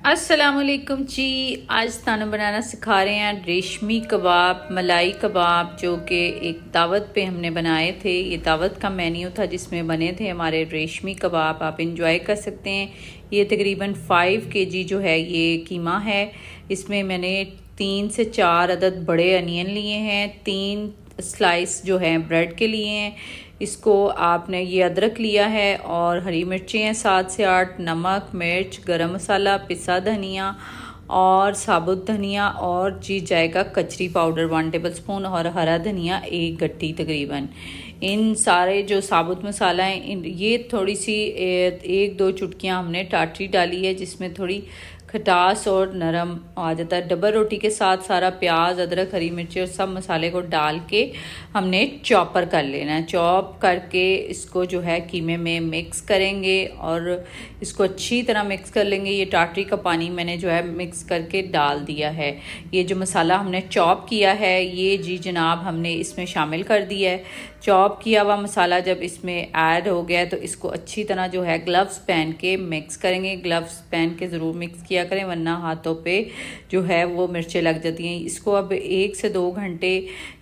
अस्सलामुअलैकुम जी। आज थानू बनाना सिखा रहे हैं रेशमी कबाब, मलाई कबाब, जो कि एक दावत पे हमने बनाए थे। ये दावत का मेन्यू था जिसमें बने थे हमारे रेशमी कबाब। आप इंजॉय कर सकते हैं। ये तकरीबन 5 केजी जो है ये कीमा है। इसमें मैंने 3 से 4 अदद बड़े अनियन लिए हैं, 3 स्लाइस जो है ब्रेड के लिए हैं। इसको आपने ये अदरक लिया है और हरी मिर्चें हैं 7 से 8, नमक, मिर्च, गरम मसाला, पिसा धनिया और साबुत धनिया और जी जाएगा कचरी पाउडर 1 टेबल स्पून और हरा धनिया 1 गट्टी तकरीबन। इन सारे जो साबुत मसाला हैं ये थोड़ी सी 1-2 चुटकियाँ हमने टाटरी डाली है जिसमें थोड़ी खटास और नरम आ जाता है। डबल रोटी के साथ सारा प्याज, अदरक, हरी मिर्ची और सब मसाले को डाल के हमने चॉपर कर लेना है। चॉप करके इसको जो है कीमे में मिक्स करेंगे और इसको अच्छी तरह मिक्स कर लेंगे। ये टाटरी का पानी मैंने जो है मिक्स करके डाल दिया है। ये जो मसाला हमने चॉप किया है ये जी जनाब हमने इसमें शामिल कर दिया है। चॉप किया हुआ मसाला जब इसमें ऐड हो गया तो इसको अच्छी तरह जो है ग्लव्स पहन के मिक्स करेंगे। ग्लव्स पहन के ज़रूर मिक्स किया करें वरना हाथों पे जो है वो मिर्चें लग जाती हैं। इसको अब 1 से 2 घंटे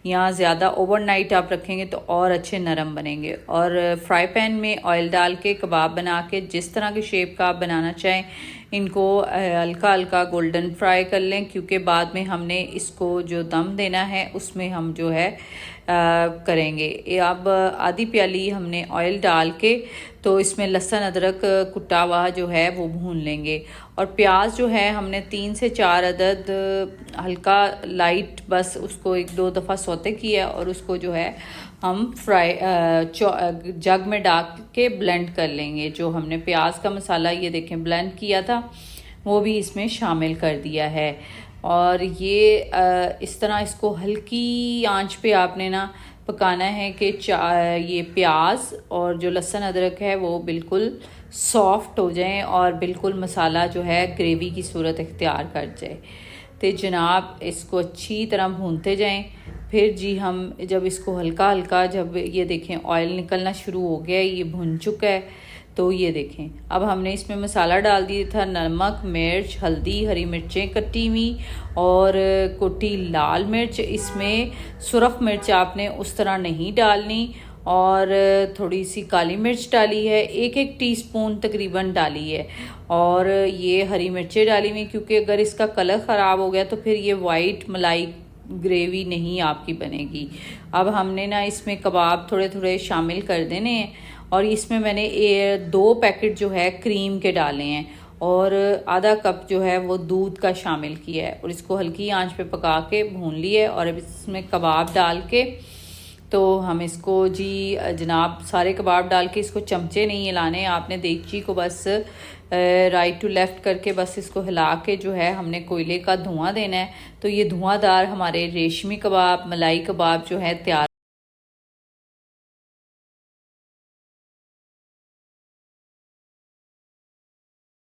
या ज़्यादा ओवरनाइट आप रखेंगे तो और अच्छे नरम बनेंगे। और फ्राई पैन में ऑयल डाल के कबाब बना के जिस तरह की शेप का आप बनाना चाहें इनको हल्का हल्का गोल्डन फ्राई कर लें, क्योंकि बाद में हमने इसको जो दम देना है उसमें हम जो है करेंगे। अब आधी प्याली हमने ऑयल डाल के तो इसमें लहसुन अदरक कुटा हुआ जो है वो भून लेंगे। और प्याज जो है हमने 3 से 4 अदद हल्का लाइट बस उसको 1-2 दफ़ा सौते किया और उसको जो है हम फ्राई जग में डाल के ब्लेंड कर लेंगे। जो हमने प्याज का मसाला ये देखें ब्लेंड किया था वो भी इसमें शामिल कर दिया है। और ये इस तरह इसको हल्की आंच पे आपने ना पकाना है कि ये प्याज और जो लहसुन अदरक है वो बिल्कुल सॉफ्ट हो जाएं और बिल्कुल मसाला जो है ग्रेवी की सूरत इख्तियार कर जाए। तो जनाब इसको अच्छी तरह भूनते जाएं। फिर जी हम जब इसको हल्का हल्का जब ये देखें ऑयल निकलना शुरू हो गया, ये भुन चुका है, तो ये देखें अब हमने इसमें मसाला डाल दिया था। नमक, मिर्च, हल्दी, हरी मिर्चें कटी हुई और कुटी लाल मिर्च। इसमें सुरख मिर्च आपने उस तरह नहीं डालनी और थोड़ी सी काली मिर्च डाली है, 1-1 टीस्पून तकरीबन डाली है। और ये हरी मिर्चें डाली हुई क्योंकि अगर इसका कलर ख़राब हो गया तो फिर ये वाइट मलाई ग्रेवी नहीं आपकी बनेगी। अब हमने ना इसमें कबाब थोड़े थोड़े शामिल कर देने हैं और इसमें मैंने 2 पैकेट जो है क्रीम के डाले हैं और आधा कप जो है वो दूध का शामिल किया है और इसको हल्की आंच पे पका के भून लिया है। और अब इसमें कबाब डाल के तो हम इसको जी जनाब सारे कबाब डाल के इसको चमचे नहीं हिलाने, आपने देगची को बस राइट टू लेफ़्ट करके बस इसको हिला के जो है हमने कोयले का धुआं देना है। तो ये धुआंदार हमारे रेशमी कबाब, मलाई कबाब जो है तैयार